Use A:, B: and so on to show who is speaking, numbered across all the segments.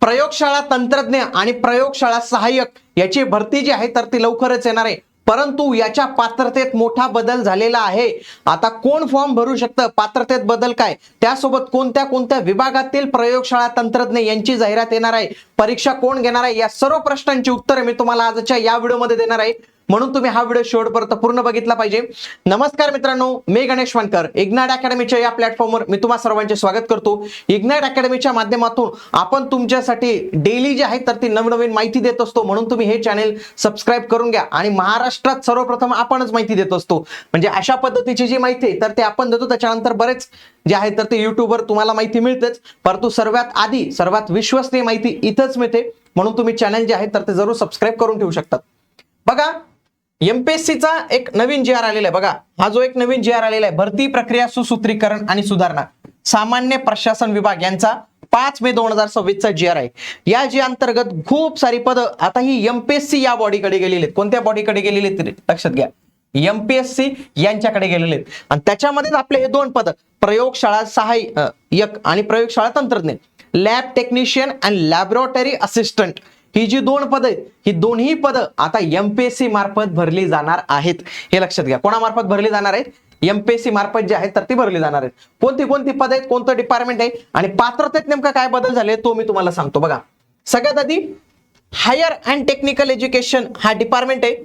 A: प्रयोगशाळा तंत्रज्ञ आणि प्रयोगशाळा सहाय्यक याची भरती जी आहे तर ती लवकरच येणार आहे, परंतु याच्या पात्रतेत मोठा बदल झालेला आहे। आता कोण फॉर्म भरू शकतं, पात्रतेत बदल काय, त्यासोबत कोणत्या कोणत्या विभागातील प्रयोगशाळा तंत्रज्ञ यांची जाहिरात येणार आहे, परीक्षा कोण घेणार आहे, या सर्व प्रश्नांची उत्तरे मी तुम्हाला आजच्या या व्हिडिओमध्ये देणार आहे, म्हणून तुम्ही हा व्हिडिओ शेवटपर्यंत पूर्ण बघितला पाहिजे। नमस्कार मित्रांनो, मी गणेश वानकर, इग्नाइट अकॅडमीच्या या प्लॅटफॉर्मवर मी तुम्हा सर्वांचे स्वागत करतो। इग्नाइट अकॅडमीच्या माध्यमातून आपण तुमच्यासाठी डेली जे आहे तर ती नवनवीन माहिती देत असतो, म्हणून तुम्ही हे चॅनल सबस्क्राइब करून घ्या। आणि महाराष्ट्रात सर्वप्रथम आपणच माहिती देत असतो, म्हणजे अशा पद्धतीची जी माहिती आहे तर ते आपण देतो, त्याच्यानंतर बरेच जे आहे तर ते युट्यूबवर तुम्हाला माहिती मिळतेच, परंतु सर्वात आधी सर्वात विश्वसनीय माहिती इथंच मिळते, म्हणून तुम्ही चॅनल जे आहे तर ते जरूर सबस्क्राइब करून ठेवू शकतात। बघा, एमपीएससीचा एक नवीन जी आर आलेला आहे, बघा हा जो एक नवीन जी आर आलेला आहे, भरती प्रक्रिया सुसूत्रीकरण आणि सुधारणा सामान्य प्रशासन विभाग यांचा 5 मे 2026 चा जी आर आहे। या जी अंतर्गत खूप सारी पदं आता ही एमपीएससी या बॉडीकडे गेलेली आहेत। कोणत्या बॉडीकडे गेलेली आहेत लक्षात घ्या, एमपीएससी यांच्याकडे गेलेले आहेत, आणि त्याच्यामध्ये आपले हे दोन पद प्रयोगशाळा सहाय्यक आणि प्रयोगशाळा तंत्रज्ञ, लॅब टेक्निशियन आणि लॅबोरेटरी असिस्टंट, ही जी दोन पद आहेत, ही दोन्ही पद आता एमपीएससी मार्फत भरली जाणार आहेत। हे लक्षात घ्या, कोणामार्फत भरली जाणार आहेत, एमपीएससी मार्फत जे आहेत तर ती भरली जाणार आहेत। कोणती कोणती पद आहेत, कोणतं डिपार्टमेंट आहे आणि पात्रतेत नेमका काय बदल झाले तो मी तुम्हाला सांगतो। बघा, सगळ्यात आधी हायर अँड टेक्निकल एज्युकेशन हा डिपार्टमेंट आहे,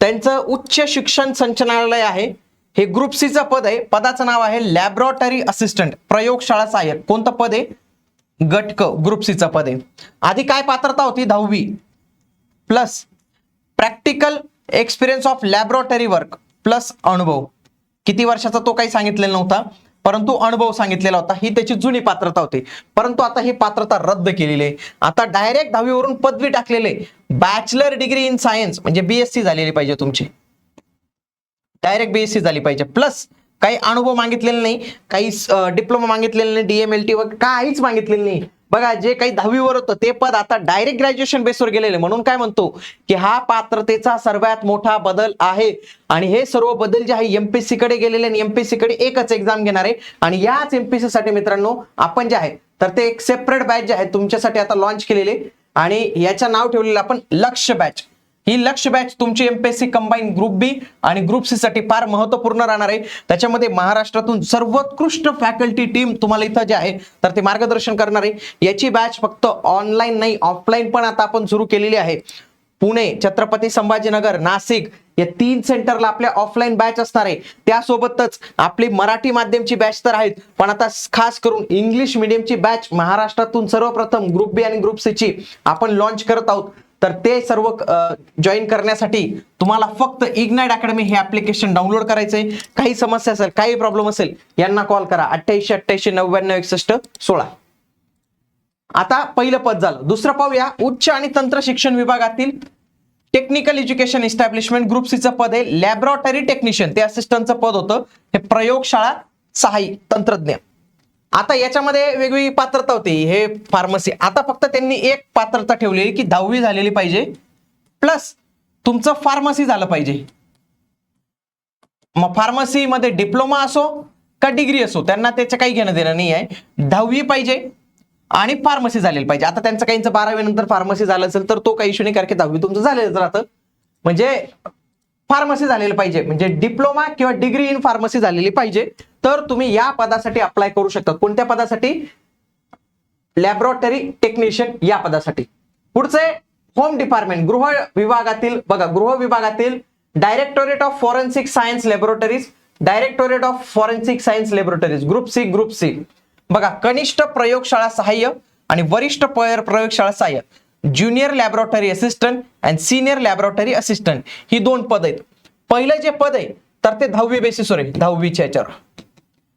A: त्यांचं उच्च शिक्षण संचालनालय आहे। हे ग्रुप सी चं पद आहे, पदाचं नाव आहे लॅबोरेटरी असिस्टंट प्रयोगशाळा सहाय्यक। कोणतं पद आहे, गट क ग्रुप सी चं पद आहे। आधी काय पात्रता होती, 10वी plus practical experience of laboratory work plus अनुभव, किती वर्षाचा तो काही सांगितलेला नव्हता, परंतु अनुभव सांगितलेला होता, ही त्याची जुनी पात्रता होती। परंतु आता ही पात्रता रद्द केलेली आहे, आता डायरेक्ट 10वी वरून पदवी टाकलेले, बॅचलर डिग्री इन सायन्स म्हणजे बीएससी झालेली पाहिजे तुमची, डायरेक्ट बीएससी झाली पाहिजे, प्लस काही अनुभव मागितलेला नाही, काही डिप्लोमा मागितलेला नाही, डीएमएलटी वगैरे काहीच मागितलेलं नाही। बघा, जे काही 10वी वर होतं ते पद आता डायरेक्ट ग्रॅज्युएशन बेसवर गेलेले, म्हणून काय म्हणतो की हा पात्रतेचा सर्वात मोठा बदल आहे। आणि हे सर्व बदल जे आहे एमपीएससी कडे गेलेले, आणि एमपीएससी कडे एकच एक्झाम घेणार आहे, आणि याच एमपीएससी साठी मित्रांनो आपण जे आहे तर ते एक सेपरेट बॅच जे आहे तुमच्यासाठी आता लॉन्च केलेले, आणि याचं नाव ठेवलेलं आपण लक्ष्य बॅच। ही लक्ष्य बॅच तुमची एमपीएससी कंबाईन ग्रुप बी आणि ग्रुप सी साठी फार महत्वपूर्ण राहणार आहे। त्याच्यामध्ये महाराष्ट्रातून सर्वोत्कृष्ट फॅकल्टी टीम तुम्हाला इथं जे आहे तर ते मार्गदर्शन करणार आहे। याची बॅच फक्त ऑनलाईन नाही, ऑफलाईन पण आता आपण सुरू केलेली आहे। पुणे, छत्रपती संभाजीनगर, नाशिक या 3 सेंटरला आपल्या ऑफलाईन बॅच असणार आहे। त्यासोबतच आपली मराठी माध्यमची बॅच तर आहेत, पण आता खास करून इंग्लिश मीडियमची बॅच महाराष्ट्रातून सर्वप्रथम ग्रुप बी आणि ग्रुप सी ची आपण लॉन्च करत आहोत। तर ते सर्व जॉईन करण्यासाठी तुम्हाला फक्त इग्नाइट अकॅडमी हे ऍप्लिकेशन डाउनलोड करायचंय। काही समस्या असेल, काही प्रॉब्लेम असेल, यांना कॉल करा 88 88 99 61 16। आता पहिलं पद झालं, दुसरं पाहूया, उच्च आणि तंत्र शिक्षण विभागातील technical education establishment group C चं पद आहे लॅबोरेटरी टेक्निशियन, ते असिस्टंटचं पद होतं, हे प्रयोगशाळा सहाय्यक तंत्रज्ञ। आता याच्यामध्ये वेगवेगळी पात्रता होती, हे फार्मसी, आता फक्त त्यांनी एक पात्रता ठेवलेली की 10वी झालेली पाहिजे प्लस तुमचं फार्मसी झालं पाहिजे। मग फार्मसी मध्ये डिप्लोमा असो का डिग्री असो, त्यांना त्याचं काही घेणं देणं नाही आहे, 10वी पाहिजे आणि फार्मसी झालेली पाहिजे। आता त्यांचं काहींचं 12वी नंतर फार्मसी झालं असेल तर तो काही इश्यू नाही, कारण की 10वी तुमचं झालेलंच राहतं, म्हणजे फार्मसी झालेलं पाहिजे, म्हणजे डिप्लोमा किंवा डिग्री इन फार्मसी झालेली पाहिजे, तर तुम्ही या पदासाठी अप्लाय करू शकता। कोणत्या पदासाठी, लॅबोरेटरी टेक्निशियन या पदासाठी। पुढचे होम डिपार्टमेंट, गृह विभागातील, बघा गृह विभागातील directorate of forensic science laboratories, directorate of forensic science laboratories group C. बघा, कनिष्ठ प्रयोगशाळा सहाय्य आणि वरिष्ठ प्रयोगशाळा सहाय्य, ज्युनियर लॅबोरेटरी असिस्टंट आणि सिनियर लॅबोरेटरी असिस्टंट, ही दोन पद आहेत। पहिलं जे पद आहे तर ते 10वी बेसिसवर आहे, 10वीच्या याच्यावर,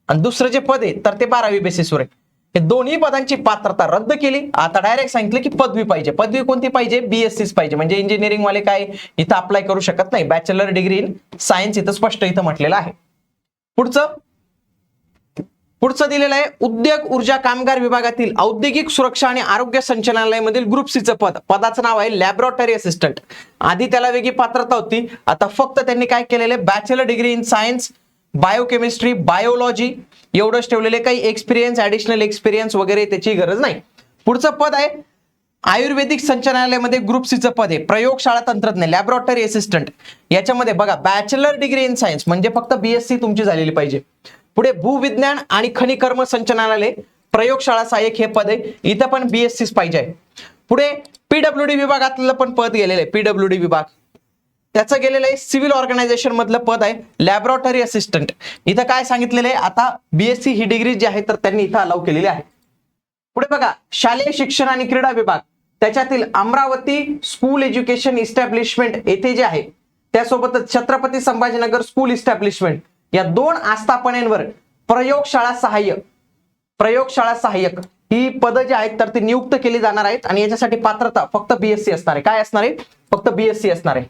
A: आणि दुसरं जे पद आहे तर ते 12वी बेसिसवर आहे। हे दोन्ही पदांची पात्रता रद्द केली, आता डायरेक्ट सांगितलं की पदवी पाहिजे। पदवी कोणती पाहिजे, बीएससीच पाहिजे, म्हणजे इंजिनिअरिंग वाले काय इथं अप्लाय करू शकत नाही, बॅचलर डिग्री इन सायन्स इथं स्पष्ट इथं म्हटलेलं आहे। पुढचं दिलेलं आहे, उद्योग ऊर्जा कामगार विभागातील औद्योगिक सुरक्षा आणि आरोग्य संचालनालयामधील ग्रुप सी चं पद, पदाचं नाव आहे लॅबोरेटरी असिस्टंट। आधी त्याला वेगळी पात्रता होती, आता फक्त त्यांनी काय केलेले, bachelor degree in science, biochemistry, biology एवढंच ठेवलेले, काही एक्सपिरियन्स, ऍडिशनल एक्सपिरियन्स वगैरे त्याची गरज नाही। पुढचं पद आहे आयुर्वेदिक संचालनालयामध्ये ग्रुप सीचं पद आहे, प्रयोगशाळा तंत्रज्ञ लॅबोरेटरी असिस्टंट, याच्यामध्ये बघा बॅचलर डिग्री इन सायन्स म्हणजे फक्त बीएससी तुमची झालेली पाहिजे. पुढे भूविज्ञान आणि खनिकर्म संचालनालय प्रयोगशाळा सहाय्यक हे पद आहे, इथं पण बीएससीच पाहिजे. पुढे पीडब्ल्यूडी विभागातलं पण पद गेलेलं आहे, पीडब्ल्यूडी विभाग त्याचं गेलेलं आहे. सिव्हिल ऑर्गनायझेशन मधलं पद आहे लॅबोरेटरी असिस्टंट, इथं काय सांगितलेलं आहे आता बीएससी ही डिग्री जी आहे तर त्यांनी इथं अलाउ केलेली आहे. पुढे बघा शालेय शिक्षण आणि क्रीडा विभाग, त्याच्यातील अमरावती स्कूल एज्युकेशन इस्टॅब्लिशमेंट येथे जे आहे त्यासोबतच छत्रपती संभाजीनगर स्कूल इस्टॅब्लिशमेंट या दोन आस्थापनांवर प्रयोगशाळा सहाय्यक ही पदं जी आहेत तर ती नियुक्त केली जाणार आहेत आणि याच्यासाठी पात्रता फक्त बीएससी असणार आहे. काय असणार आहे? फक्त बीएससी असणार आहे.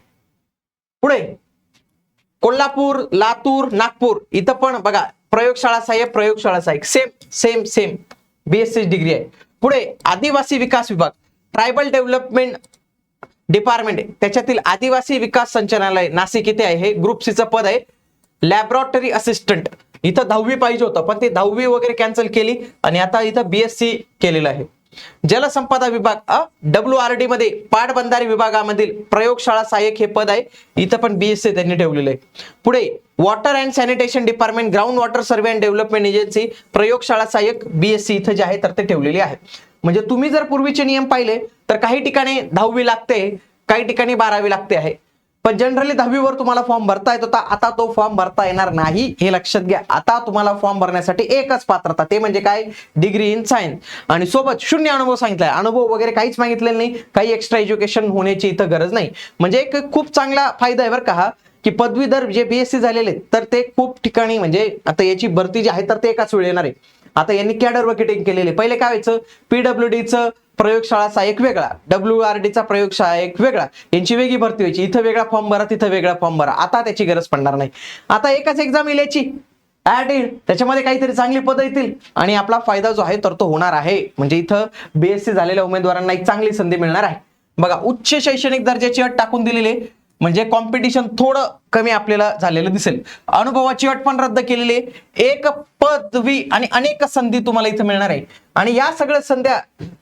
A: पुढे कोल्हापूर, लातूर, नागपूर इथं पण बघा प्रयोगशाळा सहाय्यक सेम बीएससी डिग्री आहे. पुढे आदिवासी विकास विभाग ट्रायबल डेव्हलपमेंट डिपार्टमेंट त्याच्यातील आदिवासी विकास संचालनालय नाशिक इथे आहे, हे ग्रुप सीचं पद आहे लॅबोरेटरी असिस्टंट. इथं 10वी पाहिजे होतं पण ती 10वी वगैरे कॅन्सल केली आणि आता इथं बीएससी केलेलं आहे. जलसंपदा विभाग WRD मध्ये पाटबंधारे विभागामधील प्रयोगशाळा सहाय्यक हे पद आहे, इथं पण बीएससी त्यांनी ठेवलेलं आहे. पुढे water and sanitation department ground water survey and development agency प्रयोगशाळा सहाय्यक बीएससी इथं जे आहे तर ते ठेवलेले आहे. म्हणजे तुम्ही जर पूर्वीचे नियम पाहिले तर काही ठिकाणी 10वी लागते, काही ठिकाणी 12वी लागते आहे, पण जनरली 10वीवर तुम्हाला फॉर्म भरता येत होता, आता तो फॉर्म भरता येणार नाही हे लक्षात घ्या. आता तुम्हाला फॉर्म भरण्यासाठी एकच पात्रता, ते म्हणजे काय? डिग्री इन सायन्स आणि सोबत 0 अनुभव सांगितलाय. अनुभव वगैरे काहीच मागितलेलं नाही, काही एक्स्ट्रा एज्युकेशन होण्याची इथं गरज नाही. म्हणजे एक खूप चांगला फायदा आहे बरं का हा, की पदवीधर जे बीएससी झालेले तर ते खूप ठिकाणी म्हणजे आता याची भरती जी आहे तर ते एकाच वेळी येणार आहे. आता यांनी कॅडर वकेटिंग केलेले, पहिले काय व्हायचं पीडब्ल्यूडीचं प्रयोगशाळा सहाय्यक वेगळा, WRDचा प्रयोगशाळा एक वेगळा, यांची वेगळी भरती व्हायची, इथं वेगळा फॉर्म भरा तिथं वेगळा फॉर्म भरा. आता त्याची गरज पडणार नाही, आता एकच एक्झाम येईल याची ऍड येईल, त्याच्यामध्ये काहीतरी चांगली पदं येतील आणि आपला फायदा जो आहे तर तो होणार आहे. म्हणजे इथं बीएससी झालेल्या उमेदवारांना एक चांगली संधी मिळणार आहे. बघा उच्च शैक्षणिक दर्जाची अट टाकून दिलेली आहे, म्हणजे कॉम्पिटिशन थोडं कमी आपल्याला झालेलं दिसेल. अनुभवाची अट पण रद्द केलेली आहे, एक पदवी आणि अनेक संधी तुम्हाला इथं मिळणार आहे. आणि या सगळ्या संध्या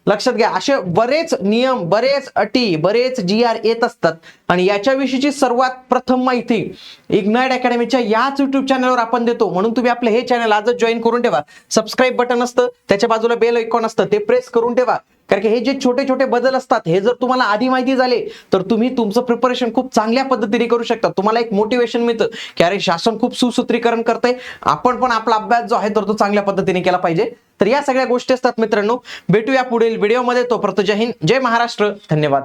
A: लक्षात घ्या, असे बरेच नियम, बरेच अटी, बरेच GR येत असतात आणि याच्याविषयीची सर्वात प्रथम माहिती इग्नाइट अकॅडमीच्या याच युट्यूब चॅनलवर आपण देतो. म्हणून तुम्ही आपलं हे चॅनल आजच जॉईन करून ठेवा. सबस्क्राईब बटन असतं, त्याच्या बाजूला बेल आयकॉन असतं, ते प्रेस करून ठेवा. कारण की हे जे छोटे छोटे बदल असतात हे जर तुम्हाला आधी माहिती झाले तर तुम्ही तुमचं प्रिपरेशन खूप चांगल्या पद्धतीने करू शकता. तुम्हाला एक मोटिवेशन मिळतं की अरे शासन खूप सुसूत्रीकरण करतंय, आपण पण आपला अभ्यास जो आहे तर तो चांगल्या पद्धतीने केला पाहिजे. तर या सगळ्या गोष्टी असतात मित्रांनो. भेटूया पुढील व्हिडिओमध्ये, तोपर्यंत जय हिंद, जय महाराष्ट्र, धन्यवाद.